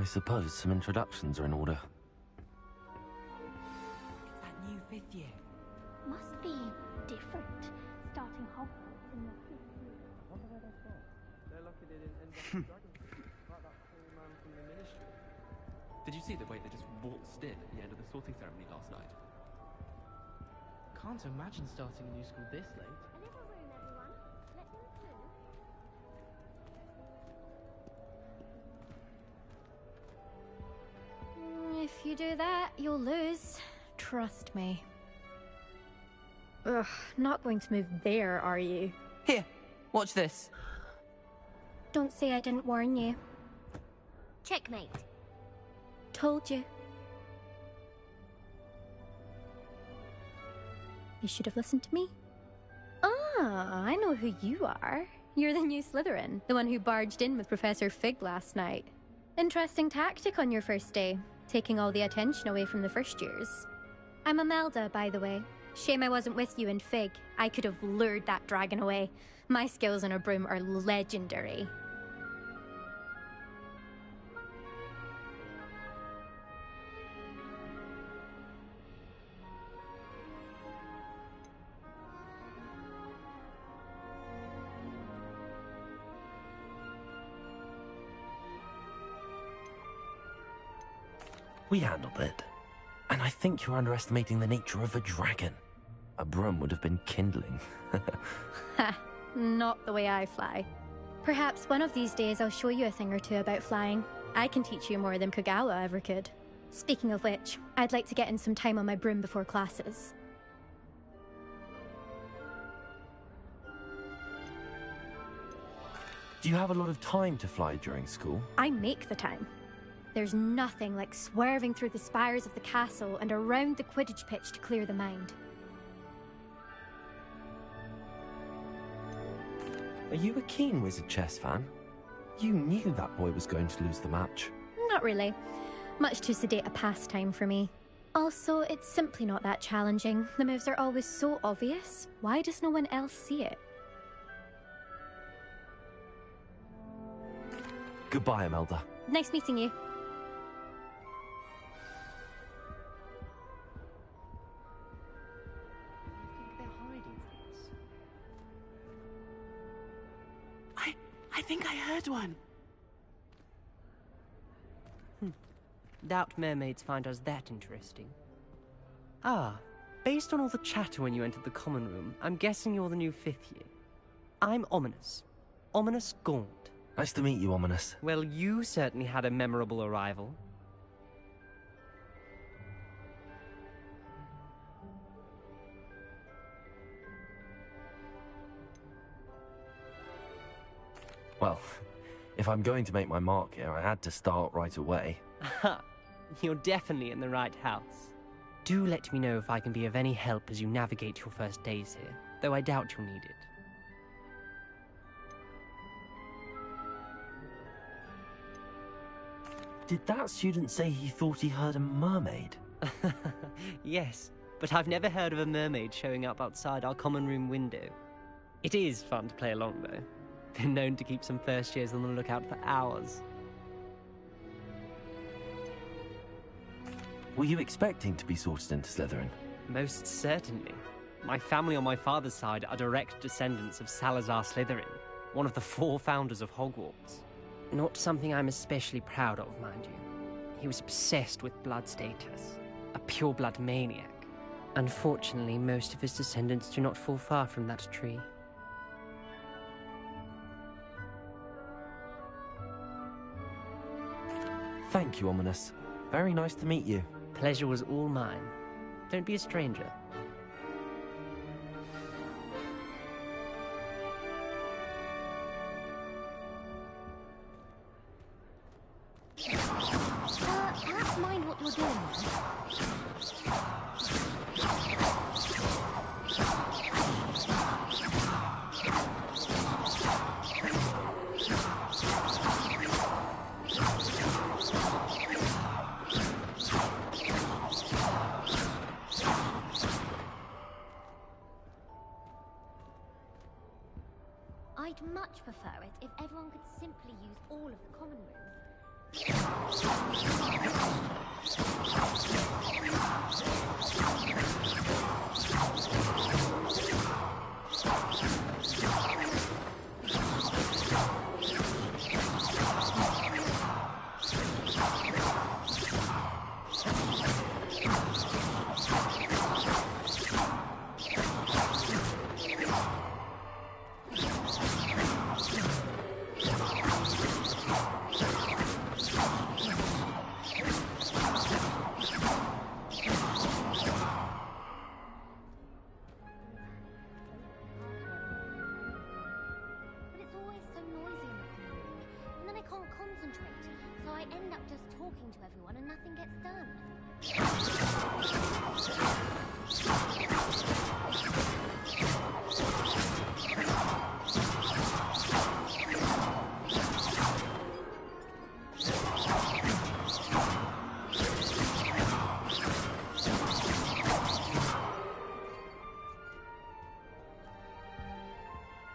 I suppose some introductions are in order. It's that new 5th year. Must be different, starting Hogwarts in the 5th year. I wonder where they've gone. They're lucky they didn't end up in Dragon School, like that poor man from the Ministry. Did you see the way they just waltzed in at the end of the sorting ceremony last night? Can't imagine starting a new school this late. A little room, everyone. Let them through. If you do that, you'll lose. Trust me. Ugh, not going to move there, are you? Here, watch this. Don't say I didn't warn you. Checkmate. Told you. You should have listened to me. Ah, I know who you are. You're the new Slytherin, the one who barged in with Professor Fig last night. Interesting tactic on your first day, taking all the attention away from the first years. I'm Imelda, by the way. Shame I wasn't with you in Fig. I could have lured that dragon away. My skills on a broom are legendary. We handled it. And I think you're underestimating the nature of a dragon. A broom would have been kindling. Ha, not the way I fly. Perhaps one of these days I'll show you a thing or two about flying. I can teach you more than Kogawa ever could. Speaking of which, I'd like to get in some time on my broom before classes. Do you have a lot of time to fly during school? I make the time. There's nothing like swerving through the spires of the castle and around the Quidditch pitch to clear the mind. Are you a keen Wizard chess fan? You knew that boy was going to lose the match. Not really. Much too sedate a pastime for me. Also, it's simply not that challenging. The moves are always so obvious. Why does no one else see it? Goodbye, Imelda. Nice meeting you. I think I heard one. Doubt mermaids find us that interesting. Ah, based on all the chatter when you entered the common room, I'm guessing you're the new 5th year. I'm Ominous. Ominous Gaunt. Nice to meet you, Ominous. Well, you certainly had a memorable arrival. Well, if I'm going to make my mark here, I had to start right away. Aha, you're definitely in the right house. Do let me know if I can be of any help as you navigate your first days here, though I doubt you'll need it. Did that student say he thought he heard a mermaid? Yes, but I've never heard of a mermaid showing up outside our common room window. It is fun to play along, though. Been known to keep some first years on the lookout for hours. Were you expecting to be sorted into Slytherin? Most certainly. My family on my father's side are direct descendants of Salazar Slytherin, one of the 4 founders of Hogwarts. Not something I'm especially proud of, mind you. He was obsessed with blood status, a pure-blood maniac. Unfortunately, most of his descendants do not fall far from that tree. Thank you, Ominous. Very nice to meet you. Pleasure was all mine. Don't be a stranger. Perhaps mind what you're doing. I'd much prefer it if everyone could simply use all of the common rooms. But it's always so noisy in the common room, and then I can't concentrate, so I end up just talking to everyone and nothing gets done.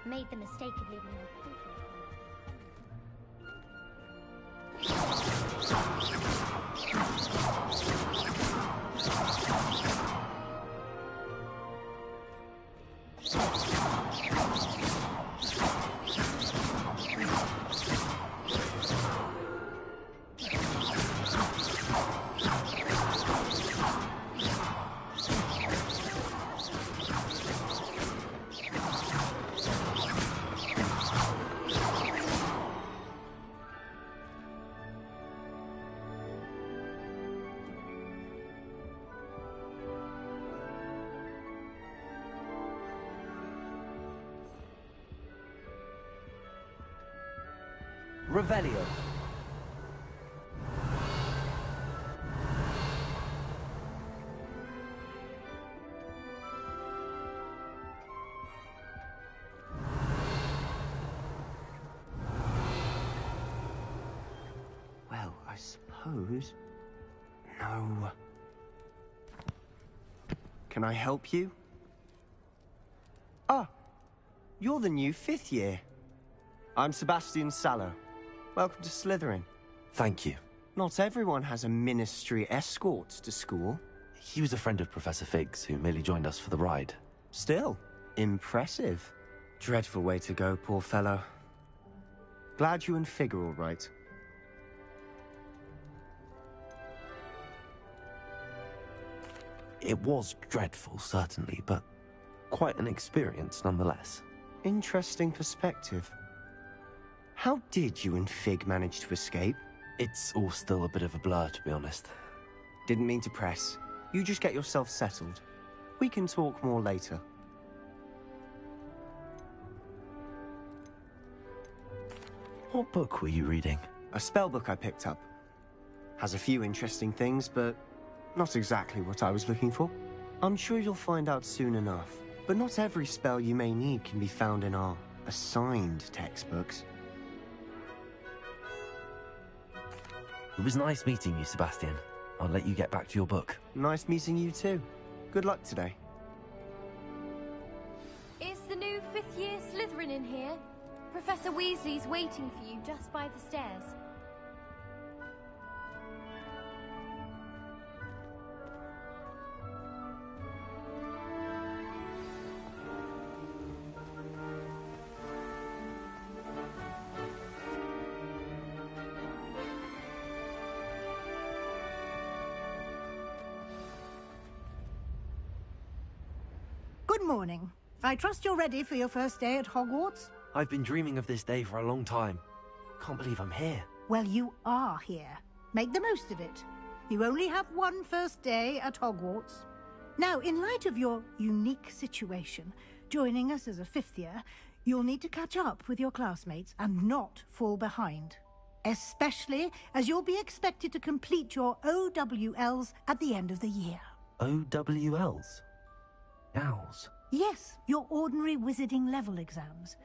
Made the mistake of leaving my photo. Revelio. Well, I suppose... No. Can I help you? Ah, you're the new 5th year. I'm Sebastian Sallow. Welcome to Slytherin. Thank you. Not everyone has a ministry escort to school. He was a friend of Professor Fig's who merely joined us for the ride. Still, impressive. Dreadful way to go, poor fellow. Glad you and Fig are all right. It was dreadful, certainly, but quite an experience nonetheless. Interesting perspective. How did you and Fig manage to escape? It's all still a bit of a blur, to be honest. Didn't mean to press. You just get yourself settled. We can talk more later. What book were you reading? A spell book I picked up. Has a few interesting things, but not exactly what I was looking for. I'm sure you'll find out soon enough. But not every spell you may need can be found in our assigned textbooks. It was nice meeting you, Sebastian. I'll let you get back to your book. Nice meeting you too. Good luck today. Is the new 5th year Slytherin in here? Professor Weasley's waiting for you just by the stairs. Good morning. I trust you're ready for your first day at Hogwarts? I've been dreaming of this day for a long time. Can't believe I'm here. Well, you are here. Make the most of it. You only have one first day at Hogwarts. Now, in light of your unique situation, joining us as a 5th year, you'll need to catch up with your classmates and not fall behind. Especially as you'll be expected to complete your OWLs at the end of the year. OWLs? Owls? Yes, your ordinary wizarding level exams.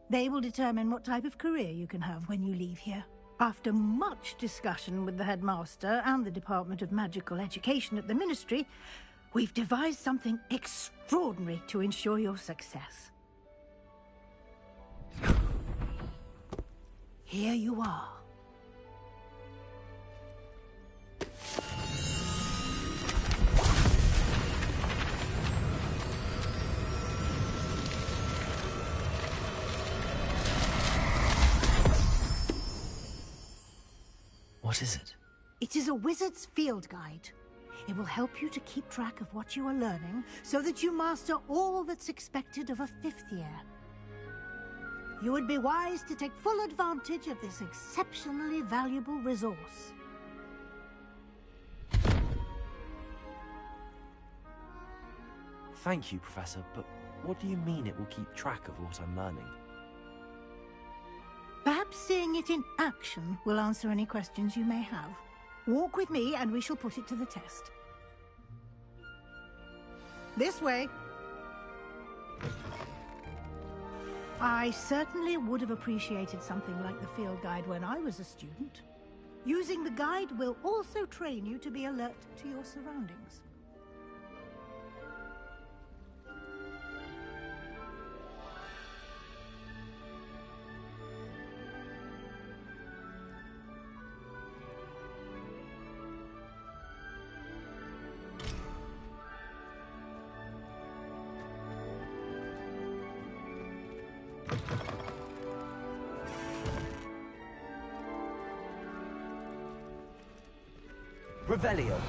They will determine what type of career you can have when you leave here. After much discussion with the headmaster and the Department of Magical Education at the Ministry, we've devised something extraordinary to ensure your success. Here you are. What is it? It is a wizard's field guide. It will help you to keep track of what you are learning so that you master all that's expected of a 5th year. You would be wise to take full advantage of this exceptionally valuable resource. Thank you, Professor, but what do you mean it will keep track of what I'm learning? Perhaps seeing it in action will answer any questions you may have. Walk with me and we shall put it to the test. This way. I certainly would have appreciated something like the field guide when I was a student. Using the guide will also train you to be alert to your surroundings. Revelio.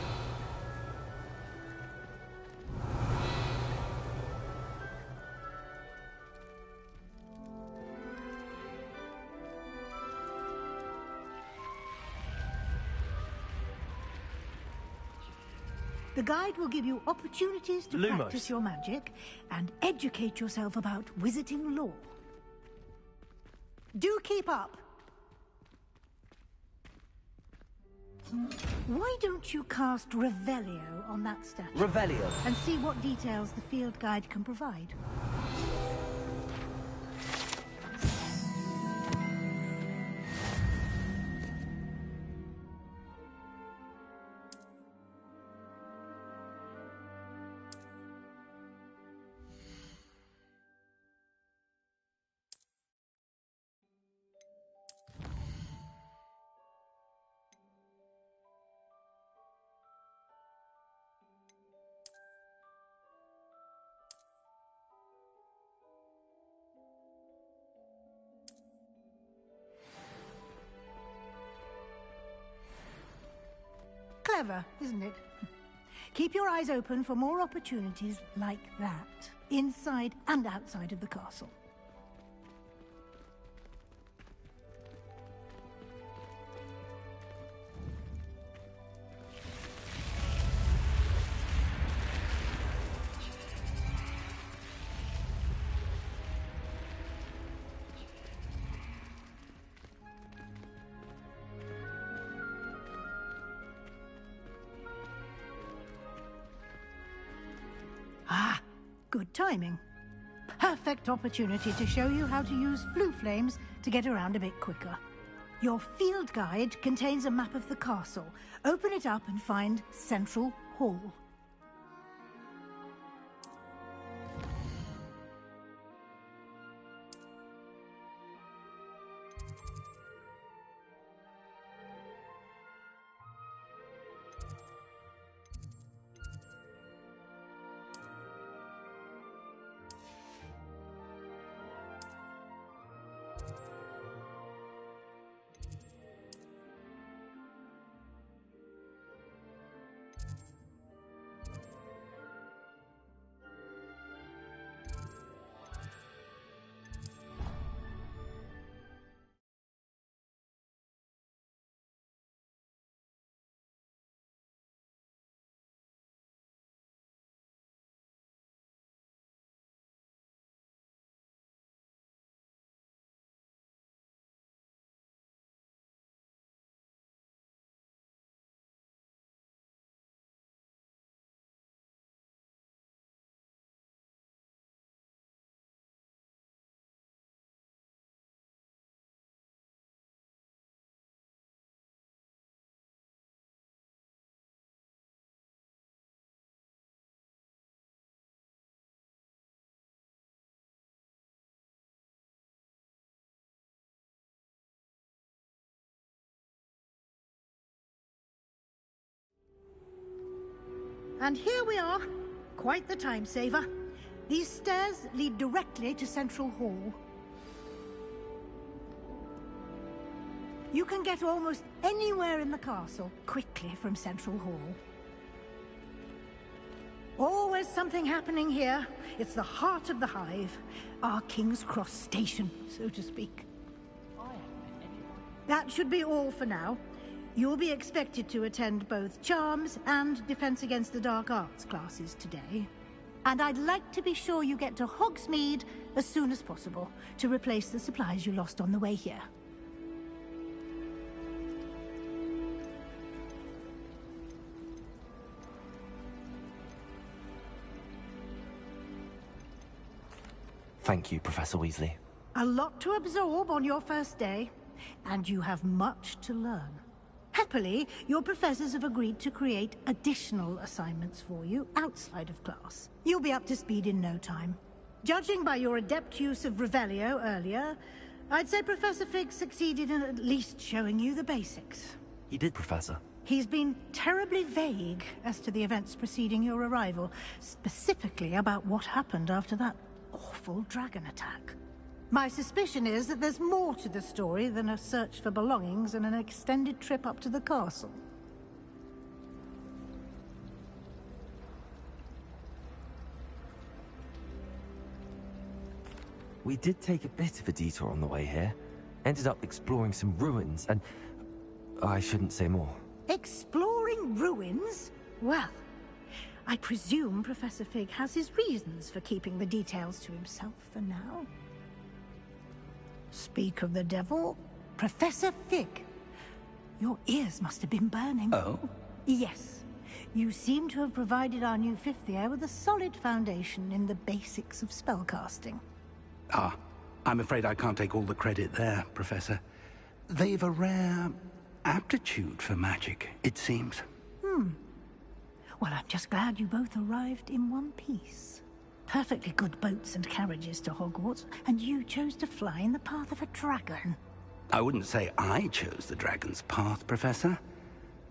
The guide will give you opportunities to Lumos. practice your magic and educate yourself about wizarding lore. Do keep up! Why don't you cast Revelio on that statue? Revelio. And see what details the field guide can provide. Clever, isn't it? Keep your eyes open for more opportunities like that, inside and outside of the castle. Ah, good timing. Perfect opportunity to show you how to use flue flames to get around a bit quicker. Your field guide contains a map of the castle. Open it up and find Central Hall. And here we are. Quite the time saver. These stairs lead directly to Central Hall. You can get almost anywhere in the castle quickly from Central Hall. Always something happening here. It's the heart of the Hive. Our King's Cross station, so to speak. That should be all for now. You'll be expected to attend both Charms and Defense Against the Dark Arts classes today. And I'd like to be sure you get to Hogsmeade as soon as possible to replace the supplies you lost on the way here. Thank you, Professor Weasley. A lot to absorb on your first day, and you have much to learn. Happily, your professors have agreed to create additional assignments for you outside of class. You'll be up to speed in no time. Judging by your adept use of Revelio earlier, I'd say Professor Fig succeeded in at least showing you the basics. He did, Professor. He's been terribly vague as to the events preceding your arrival, specifically about what happened after that awful dragon attack. My suspicion is that there's more to the story than a search for belongings and an extended trip up to the castle. We did take a bit of a detour on the way here. Ended up exploring some ruins and... I shouldn't say more. Exploring ruins? Well, I presume Professor Fig has his reasons for keeping the details to himself for now. Speak of the devil, Professor Fig. Your ears must have been burning. Oh? Yes. You seem to have provided our new fifth year with a solid foundation in the basics of spellcasting. Ah, I'm afraid I can't take all the credit there, Professor. They've a rare aptitude for magic, it seems. Well, I'm just glad you both arrived in one piece. Perfectly good boats and carriages to Hogwarts, and you chose to fly in the path of a dragon. I wouldn't say I chose the dragon's path, Professor.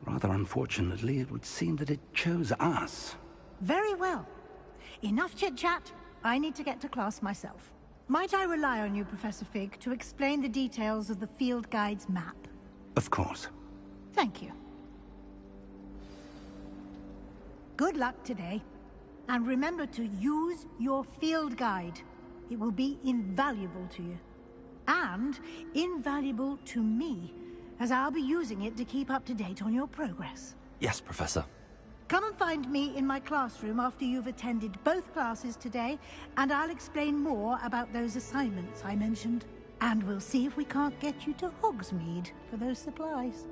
Rather unfortunately, it would seem that it chose us. Very well. Enough chit-chat. I need to get to class myself. Might I rely on you, Professor Fig, to explain the details of the field guide's map? Of course. Thank you. Good luck today. And remember to use your field guide. It will be invaluable to you. And invaluable to me, as I'll be using it to keep up to date on your progress. Yes, Professor. Come and find me in my classroom after you've attended both classes today, and I'll explain more about those assignments I mentioned. And we'll see if we can't get you to Hogsmeade for those supplies.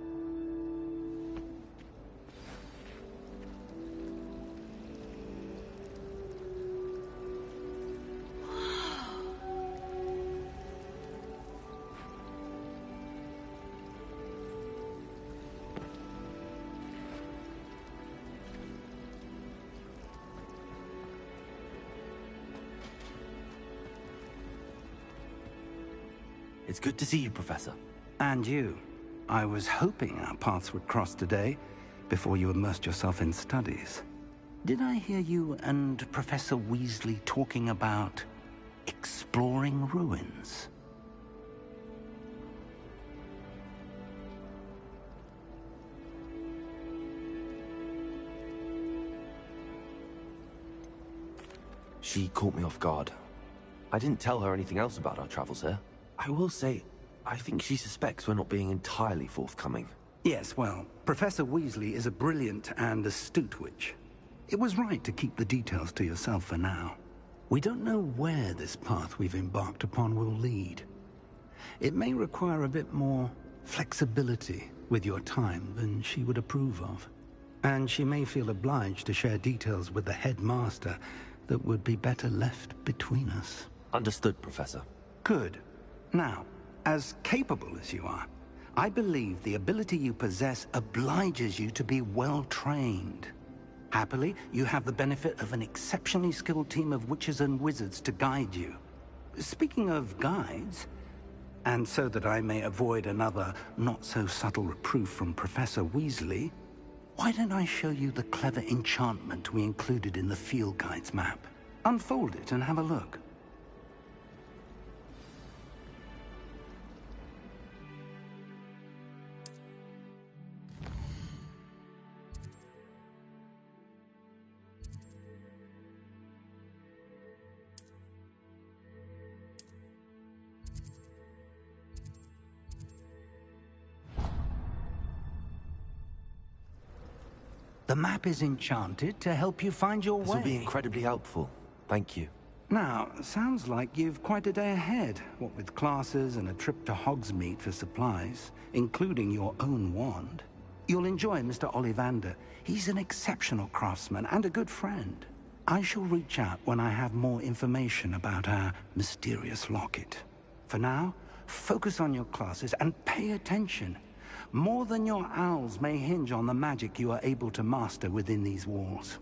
It's good to see you, Professor. And you. I was hoping our paths would cross today, before you immersed yourself in studies. Did I hear you and Professor Weasley talking about exploring ruins? She caught me off guard. I didn't tell her anything else about our travels here. I will say, I think she suspects we're not being entirely forthcoming. Yes, well, Professor Weasley is a brilliant and astute witch. It was right to keep the details to yourself for now. We don't know where this path we've embarked upon will lead. It may require a bit more flexibility with your time than she would approve of. And she may feel obliged to share details with the headmaster that would be better left between us. Understood, Professor. Good. Now, as capable as you are, I believe the ability you possess obliges you to be well-trained. Happily, you have the benefit of an exceptionally skilled team of witches and wizards to guide you. Speaking of guides, and so that I may avoid another not-so-subtle reproof from Professor Weasley, why don't I show you the clever enchantment we included in the field guide's map? Unfold it and have a look. The map is enchanted to help you find your way. This will be incredibly helpful. Thank you. Now, sounds like you've quite a day ahead, what with classes and a trip to Hogsmeade for supplies, including your own wand. You'll enjoy Mr. Ollivander. He's an exceptional craftsman and a good friend. I shall reach out when I have more information about our mysterious locket. For now, focus on your classes and pay attention. More than your owls may hinge on the magic you are able to master within these walls.